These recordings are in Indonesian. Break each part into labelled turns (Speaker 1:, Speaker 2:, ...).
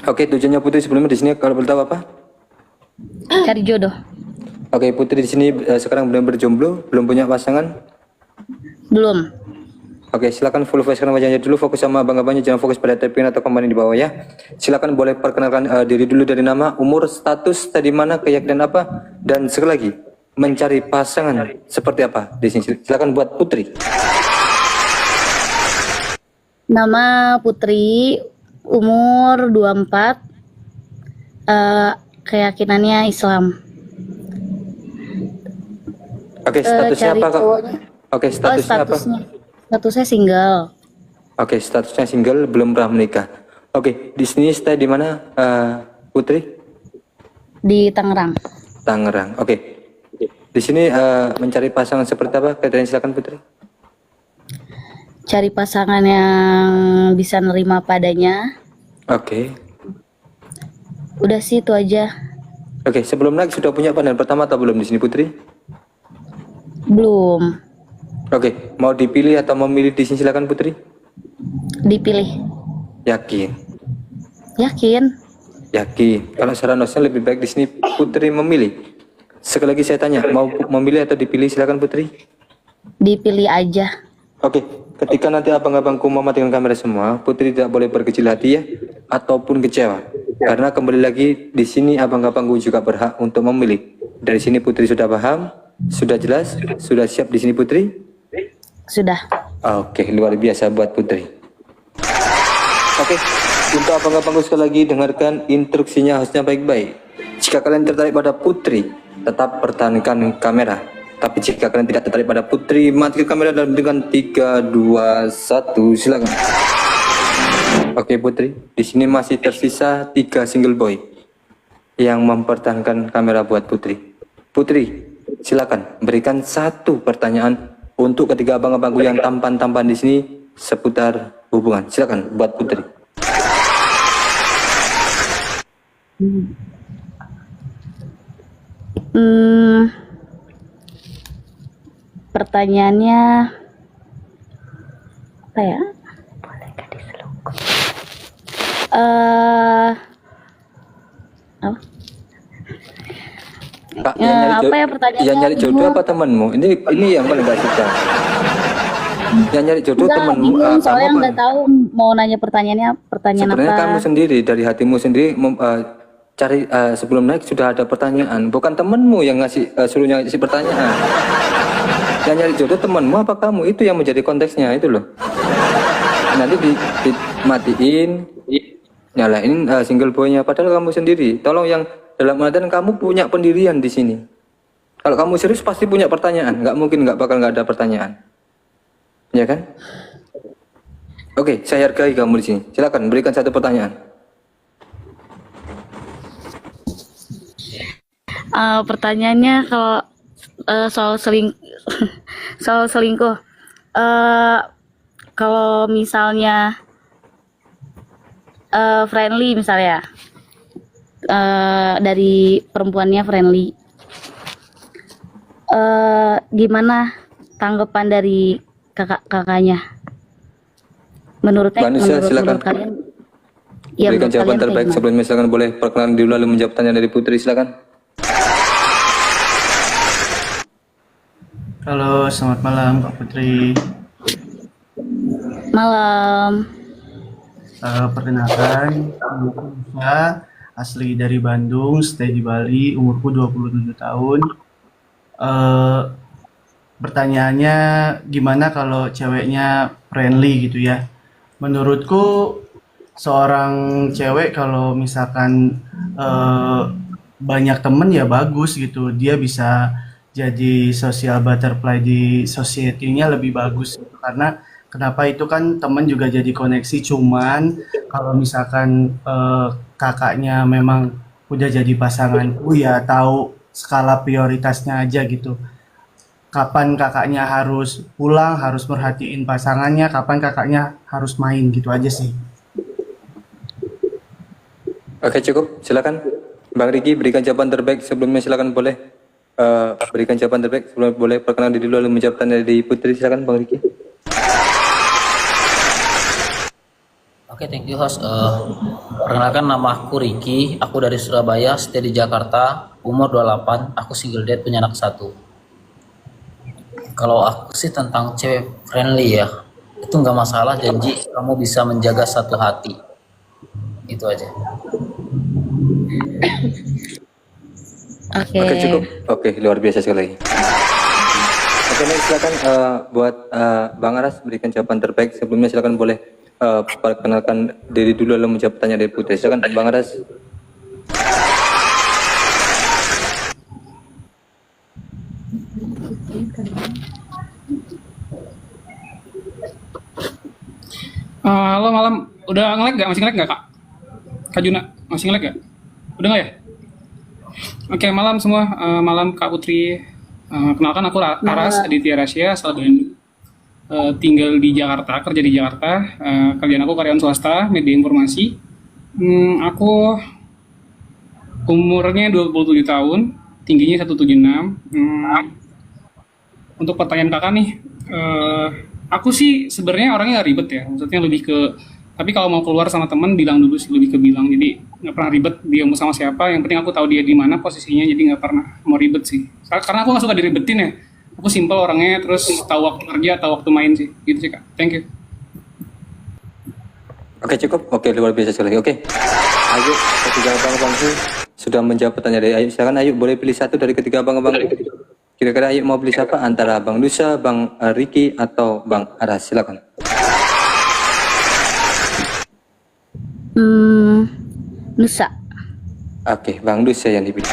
Speaker 1: Oke, tujuannya Putri sebelumnya di sini kalau boleh tahu apa?
Speaker 2: Cari jodoh.
Speaker 1: Oke, Putri di sini sekarang belum berjomblo, belum punya pasangan.
Speaker 2: Belum.
Speaker 1: Oke, silakan full voice karena wajahnya dulu, fokus sama abang-abangnya, jangan fokus pada typing atau komen di bawah ya. Silakan boleh perkenalkan diri dulu dari nama, umur, status, tadi mana, keyakinan apa, dan sekali lagi mencari pasangan seperti apa di sini. Silakan buat Putri.
Speaker 2: Nama Putri, umur 24, keyakinannya Islam.
Speaker 1: Oke, statusnya
Speaker 2: Cari
Speaker 1: apa kak?
Speaker 2: cowoknya.
Speaker 1: Oke, statusnya apa?
Speaker 2: Statusnya single.
Speaker 1: Oke, statusnya single, belum pernah menikah. Oke, di sini stay di mana, Putri?
Speaker 2: Di Tangerang.
Speaker 1: Tangerang. Oke. Di sini mencari pasangan seperti apa? Kriteria silakan Putri.
Speaker 2: Cari pasangan yang bisa nerima padanya.
Speaker 1: Oke.
Speaker 2: Udah sih itu aja.
Speaker 1: Oke, sebelum naik sudah punya pandangan pertama atau belum di sini Putri?
Speaker 2: Belum.
Speaker 1: Oke, mau dipilih atau memilih di sini silakan Putri.
Speaker 2: Dipilih.
Speaker 1: Yakin?
Speaker 2: Yakin?
Speaker 1: Yakin. Kalau saran dosnya lebih baik di sini Putri memilih. Sekali lagi saya tanya, mau memilih atau dipilih silakan Putri.
Speaker 2: Dipilih aja.
Speaker 1: Oke, ketika nanti abang-abangku mematikan kamera semua, Putri tidak boleh berkecil hati ya, ataupun kecewa. Karena kembali lagi di sini abang-abangku juga berhak untuk memilih. Dari sini Putri sudah paham, sudah jelas, sudah siap di sini Putri?
Speaker 2: Sudah.
Speaker 1: Oke, luar biasa buat Putri. Oke, untuk abang-abangku sekali lagi dengarkan instruksinya hostnya baik-baik. Jika kalian tertarik pada Putri, tetap pertahankan kamera. Tapi jika kalian tidak tertarik pada Putri, matikan kamera dan dengan 3, 2, 1, silakan. Oke Putri, di sini masih tersisa 3 single boy yang mempertahankan kamera buat Putri. Putri, silakan berikan 1 pertanyaan untuk ketiga abang-abangku yang tampan-tampan di sini seputar hubungan. Silakan buat Putri.
Speaker 2: Pertanyaannya apa ya? Boleh gak diseluk? Apa?
Speaker 1: Kak, yang nyari
Speaker 2: apa ya pertanyaannya?
Speaker 1: yang nyari jodoh apa temanmu? Ini yang paling gak suka. Yang nyari jodoh temanmu.
Speaker 2: Soalnya nggak tahu mau nanya pertanyaannya
Speaker 1: Sebenarnya
Speaker 2: apa.
Speaker 1: kamu sendiri dari hatimu sendiri cari sebelum naik sudah ada pertanyaan, bukan temanmu yang ngasih suruh ngasih pertanyaan. Yang nyari jodoh temanmu apa kamu? Itu yang menjadi konteksnya itu loh. Nanti dimatiin, nyalain single boynya. Padahal kamu sendiri. Tolong yang dalam artian kamu punya pendirian di sini. Kalau kamu serius pasti punya pertanyaan. Nggak mungkin nggak bakal nggak ada pertanyaan. Ya kan? Oke, saya hargai kamu di sini. Silakan berikan 1 pertanyaan.
Speaker 2: Pertanyaannya kalau soal soal selingkuh, kalau misalnya friendly misalnya, dari perempuannya friendly, gimana tanggapan dari kakaknya? Menurut kalian? Ya,
Speaker 1: berikan jawaban terbaik. Sebelumnya silakan boleh perkenalan dulu lalu menjawab pertanyaan dari Putri, silakan.
Speaker 3: Halo, selamat malam Kak Putri.
Speaker 2: Malam.
Speaker 3: Perkenalkan, umurku Musa, asli dari Bandung, stay di Bali, umurku 27 tahun. Pertanyaannya, gimana kalau ceweknya friendly gitu ya? Menurutku, seorang cewek kalau misalkan banyak temen ya bagus gitu, dia bisa jadi social butterfly di society-nya lebih bagus gitu. Karena kenapa itu kan temen juga jadi koneksi, cuman kalau misalkan kakaknya memang udah jadi pasanganku ya tahu skala prioritasnya aja gitu. Kapan kakaknya harus pulang, harus merhatiin pasangannya, kapan kakaknya harus main gitu aja sih.
Speaker 1: Oke cukup, silakan Bang Riki berikan jawaban terbaik. Sebelumnya silakan boleh berikan jawaban terbaik. Sebelum boleh perkenalan diri dulu lalu menjawab tanya dari Putri, silakan Bang Riki.
Speaker 4: Oke, thank you host. Perkenalkan nama aku Ricky, aku dari Surabaya, stay di Jakarta, umur 28, aku single date, punya anak satu. Kalau aku sih tentang cewek friendly ya, itu nggak masalah, janji kamu bisa menjaga satu hati. Itu aja.
Speaker 2: Oke.
Speaker 1: Oke, cukup. Oke, luar biasa sekali. Oke, next silakan buat Bang Aras berikan jawaban terbaik. Sebelumnya silakan boleh perkenalkan diri dulu lalu menjawab pertanyaan dari Putri. Silakan Bang Aras.
Speaker 5: Halo malam, udah nge-lag gak? Masih nge-lag gak Kak? Kak Juna, masih nge-lag gak? Udah nggak ya? Oke, malam semua. Malam Kak Putri. Kenalkan aku Aras Aditya Rasya, asal Bandung. Tinggal di Jakarta, kerja di Jakarta. Kerjaan aku karyawan swasta, media informasi. Aku umurnya 27 tahun, tingginya 176. Untuk pertanyaan kakak nih, aku sih sebenarnya orangnya nggak ribet ya, maksudnya lebih ke, tapi kalau mau keluar sama teman bilang dulu sih, lebih ke bilang, jadi nggak pernah ribet dia mau sama siapa, yang penting aku tahu dia di mana posisinya, jadi nggak pernah mau ribet sih, karena aku nggak suka diribetin ya, aku simple orangnya, terus tahu waktu kerja, tahu waktu main sih, gitu sih Kak, thank you.
Speaker 1: Oke, cukup. Oke, luar biasa sekali. Oke. Ayo, ketiga abang-abang sudah menjawab pertanyaan dari Ayu. Silakan Ayu, boleh pilih satu dari ketiga abang-abang. Kira-kira Ayu mau pilih siapa? Antara Bang Nusa, Bang Ricky, atau Bang Aras? Silakan.
Speaker 2: Nusa.
Speaker 1: Oke, Bang Nusa yang dipilih.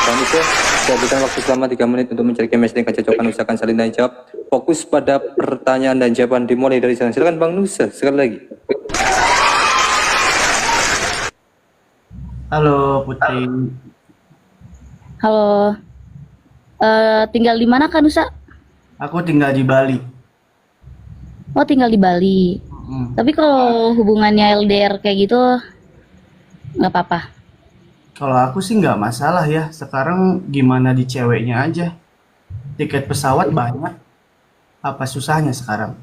Speaker 1: Bang Nusa, saya berikan waktu selama 3 menit untuk mencari chemistry yang kecocokan. Usahakan saling tanya jawab. Fokus pada pertanyaan dan jawaban dimulai dari sana. Silakan Bang Nusa, sekali lagi.
Speaker 3: Halo Putri,
Speaker 2: Halo. Tinggal di mana Kak Nusa?
Speaker 3: aku tinggal di Bali.
Speaker 2: Oh, tinggal di Bali. Tapi kalau hubungannya LDR kayak gitu nggak apa-apa.
Speaker 3: Kalau aku sih nggak masalah ya. Sekarang gimana di ceweknya aja. Tiket pesawat banyak. Apa susahnya sekarang?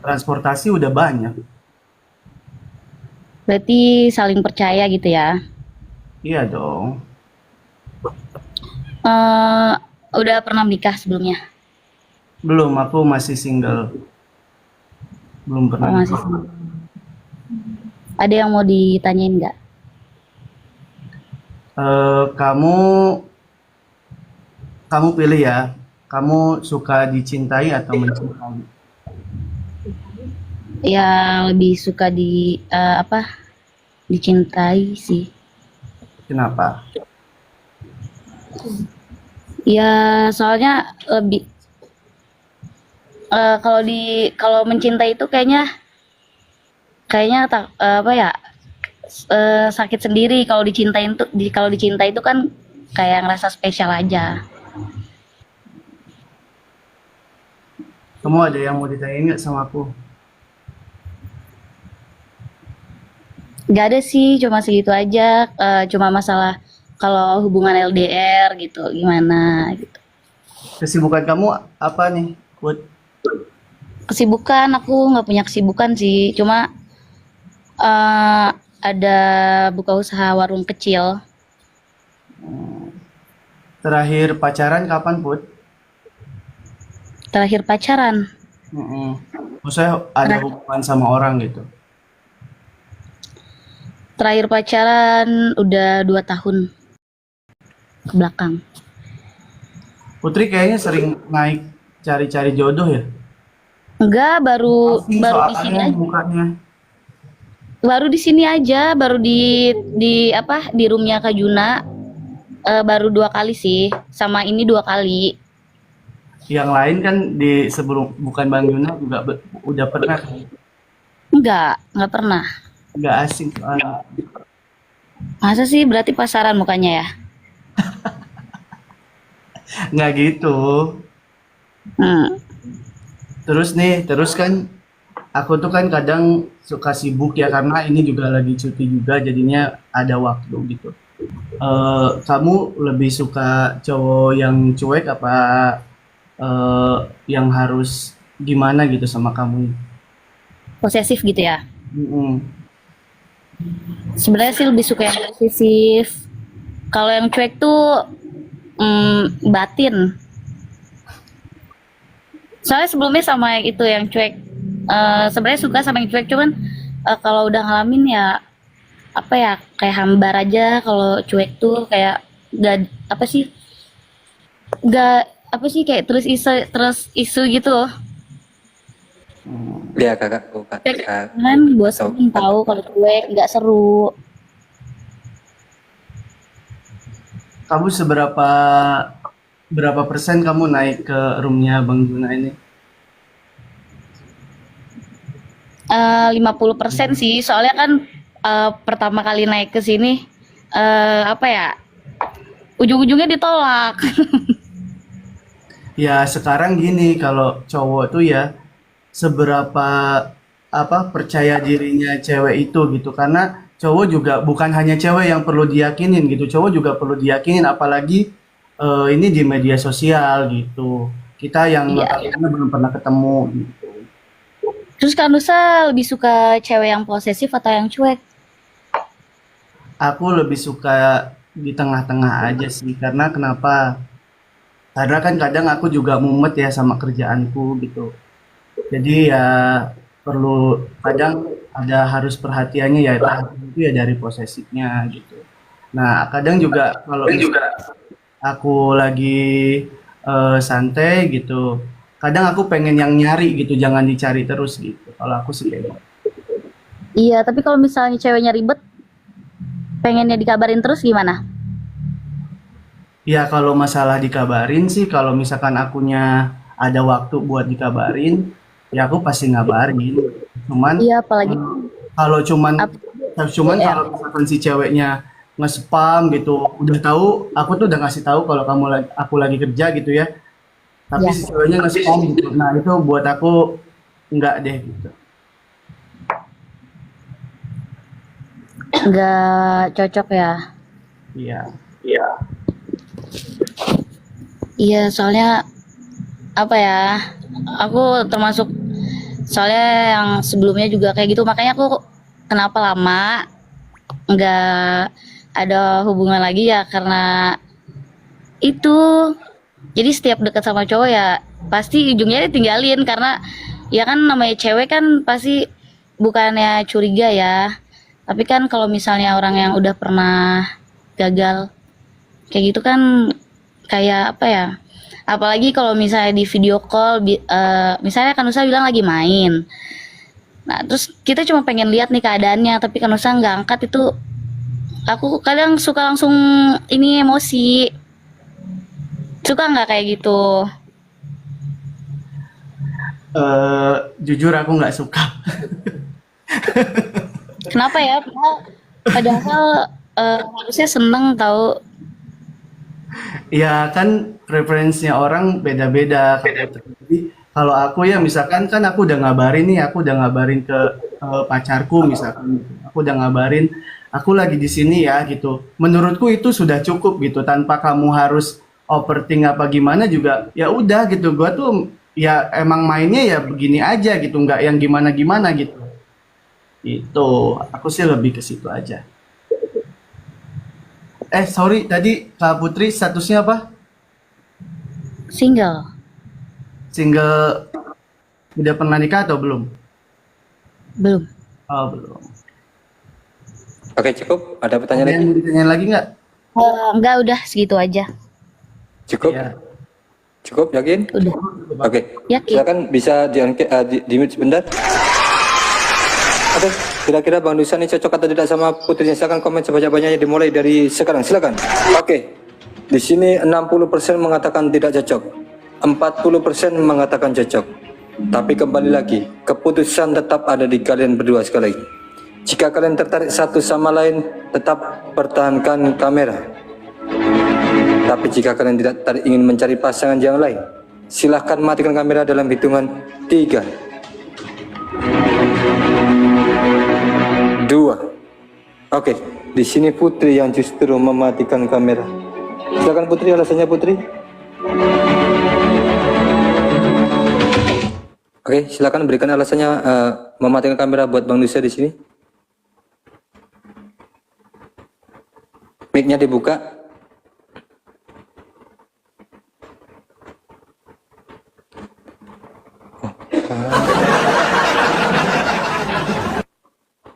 Speaker 3: Transportasi udah banyak.
Speaker 2: Berarti saling percaya gitu ya.
Speaker 3: Iya dong.
Speaker 2: Udah pernah menikah sebelumnya?
Speaker 3: Belum, aku masih single. Belum
Speaker 2: Oh,
Speaker 3: pernah.
Speaker 2: masih single. Ada yang mau ditanyain nggak?
Speaker 3: Kamu pilih ya. Kamu suka dicintai atau mencintai?
Speaker 2: Ya lebih suka dicintai sih.
Speaker 3: Kenapa?
Speaker 2: Ya soalnya lebih kalau mencintai itu kayaknya sakit sendiri. Kalau dicintai itu kan kayak ngerasa spesial aja.
Speaker 3: Kamu ada yang mau ditanyain nggak sama aku?
Speaker 2: Gak ada sih, cuma segitu aja. Cuma masalah kalau hubungan LDR gitu gimana gitu.
Speaker 3: Kesibukan kamu apa nih, Put?
Speaker 2: Kesibukan aku nggak punya kesibukan sih, cuma ada buka usaha warung kecil.
Speaker 3: Terakhir pacaran kapan, Put?
Speaker 2: Terakhir pacaran
Speaker 3: Maksudnya ada hubungan sama orang gitu.
Speaker 2: terakhir pacaran udah 2 tahun ke belakang.
Speaker 3: Putri kayaknya sering naik cari-cari jodoh ya?
Speaker 2: Enggak, baru
Speaker 3: Pasti
Speaker 2: baru di sini
Speaker 3: soalnya
Speaker 2: aja.
Speaker 3: mukanya.
Speaker 2: Baru di sini aja, baru di roomnya Kak Juna. Baru 2 kali sih, sama ini 2 kali.
Speaker 3: Yang lain kan di sebelum bukan Bang Yuna juga udah pernah kan?
Speaker 2: Enggak pernah.
Speaker 3: Nggak asing soalnya.
Speaker 2: Masa sih berarti pasaran mukanya ya?
Speaker 3: Nggak gitu.
Speaker 2: Hmm.
Speaker 3: Terus kan aku tuh kan kadang suka sibuk ya karena ini juga lagi cuti juga jadinya ada waktu gitu. Kamu lebih suka cowok yang cuek apa yang harus gimana gitu sama kamu?
Speaker 2: posesif gitu ya.
Speaker 3: Mm-mm.
Speaker 2: Sebenarnya sih lebih suka yang posesif. Kalau yang cuek tuh batin. Soalnya sebelumnya sama yang itu yang cuek. Sebenarnya suka sama yang cuek, cuman kalau udah ngalamin ya apa ya, kayak hambar aja. Kalau cuek tuh kayak gak apa sih, gak apa sih, kayak terus isu gitu loh.
Speaker 1: Ya kakak, oh, kak,
Speaker 2: Kayak
Speaker 1: kak.
Speaker 2: kan bosan tahu kalau cuek nggak seru.
Speaker 3: Kamu berapa persen kamu naik ke roomnya Bang Juna ini?
Speaker 2: 50% sih, soalnya kan pertama kali naik ke sini apa ya, ujung-ujungnya ditolak.
Speaker 3: Ya sekarang gini, kalau cowok tuh ya seberapa percaya dirinya cewek itu gitu, karena cowok juga bukan hanya cewek yang perlu diyakinin gitu, cowok juga perlu diyakinin, apalagi ini di media sosial gitu, kita yang
Speaker 2: Iya.
Speaker 3: notabene belum pernah ketemu gitu.
Speaker 2: Terus Kak Nusa lebih suka cewek yang posesif atau yang cuek?
Speaker 3: Aku lebih suka di tengah-tengah aja sih, karena kenapa, karena kan kadang aku juga mumet ya sama kerjaanku gitu, jadi ya perlu kadang ada harus perhatiannya, ya perhatian itu ya dari posesifnya gitu. Nah kadang juga kalau aku lagi santai gitu, kadang aku pengen yang nyari gitu, jangan dicari terus gitu. Kalau aku sih kayak gitu.
Speaker 2: Iya, tapi kalau misalnya ceweknya ribet, pengennya dikabarin terus gimana?
Speaker 3: Ya kalau masalah dikabarin sih, kalau misalkan akunya ada waktu buat dikabarin, ya aku pasti ngabarin. Cuman
Speaker 2: Iya, apalagi
Speaker 3: kalau cuman
Speaker 2: ya.
Speaker 3: kalau misalkan si ceweknya nge-spam gitu, udah tahu, aku tuh udah ngasih tahu kalau aku lagi kerja gitu ya, tapi
Speaker 2: Ya,
Speaker 3: si ceweknya nge-spam gitu. Nah itu buat aku enggak deh gitu.
Speaker 2: nggak cocok ya.
Speaker 3: Iya.
Speaker 2: Iya, soalnya apa ya? Aku termasuk, soalnya yang sebelumnya juga kayak gitu, makanya aku kenapa lama nggak ada hubungan lagi ya karena itu. Jadi setiap dekat sama cowok ya pasti ujungnya ditinggalin, karena ya kan namanya cewek kan pasti bukannya curiga ya. Tapi kan kalau misalnya orang yang udah pernah gagal kayak gitu kan, kayak apa ya? Apalagi kalau misalnya di video call, misalnya kan Nusa bilang lagi main. Nah, terus kita cuma pengen lihat nih keadaannya, tapi kan Nusa nggak angkat, itu aku kadang suka langsung ini emosi. Suka nggak kayak gitu?
Speaker 3: Jujur aku nggak suka.
Speaker 2: Kenapa ya? Padahal harusnya seneng tahu.
Speaker 3: Ya kan preferensinya orang beda-beda. Jadi kalau aku ya misalkan kan aku udah ngabarin nih, aku udah ngabarin ke pacarku misalkan, aku udah ngabarin aku lagi di sini ya gitu. Menurutku itu sudah cukup gitu, tanpa kamu harus overthink apa gimana juga. Ya udah gitu, gua tuh ya emang mainnya ya begini aja gitu, nggak yang gimana-gimana gitu. Itu aku sih lebih ke situ aja. Sorry, tadi Kak Putri statusnya apa?
Speaker 2: Single.
Speaker 3: Single, udah pernah nikah atau belum?
Speaker 2: Belum.
Speaker 3: Oh, belum.
Speaker 1: Oke cukup. Ada pertanyaan
Speaker 3: Ada
Speaker 1: lagi?
Speaker 3: yang mau ditanyain lagi nggak?
Speaker 2: Enggak, udah segitu aja.
Speaker 1: Cukup?
Speaker 3: Ya.
Speaker 1: Cukup yakin?
Speaker 2: Udah.
Speaker 1: Oke.
Speaker 2: Yakin.
Speaker 1: Silakan bisa di mute sebentar. Oke, kira-kira Bang Nusa ini cocok atau tidak sama putrinya? Silakan komen sebanyak-banyaknya, dimulai dari sekarang. Silakan. Oke. Di sini 60% mengatakan tidak cocok. 40% mengatakan cocok. Tapi kembali lagi, keputusan tetap ada di kalian berdua sekali lagi. Jika kalian tertarik satu sama lain, tetap pertahankan kamera. Tapi jika kalian tidak tertarik ingin mencari pasangan yang lain, silahkan matikan kamera dalam hitungan 3, 2. Oke, di sini Putri yang justru mematikan kamera. Silakan Putri, alasannya Putri. Oke, silakan berikan alasannya mematikan kamera buat Bang Nusa di sini. Mic-nya dibuka.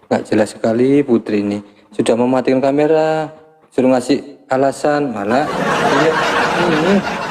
Speaker 1: Nggak jelas sekali Putri ini. Sudah mematikan kamera, suruh ngasih alasan, malah ini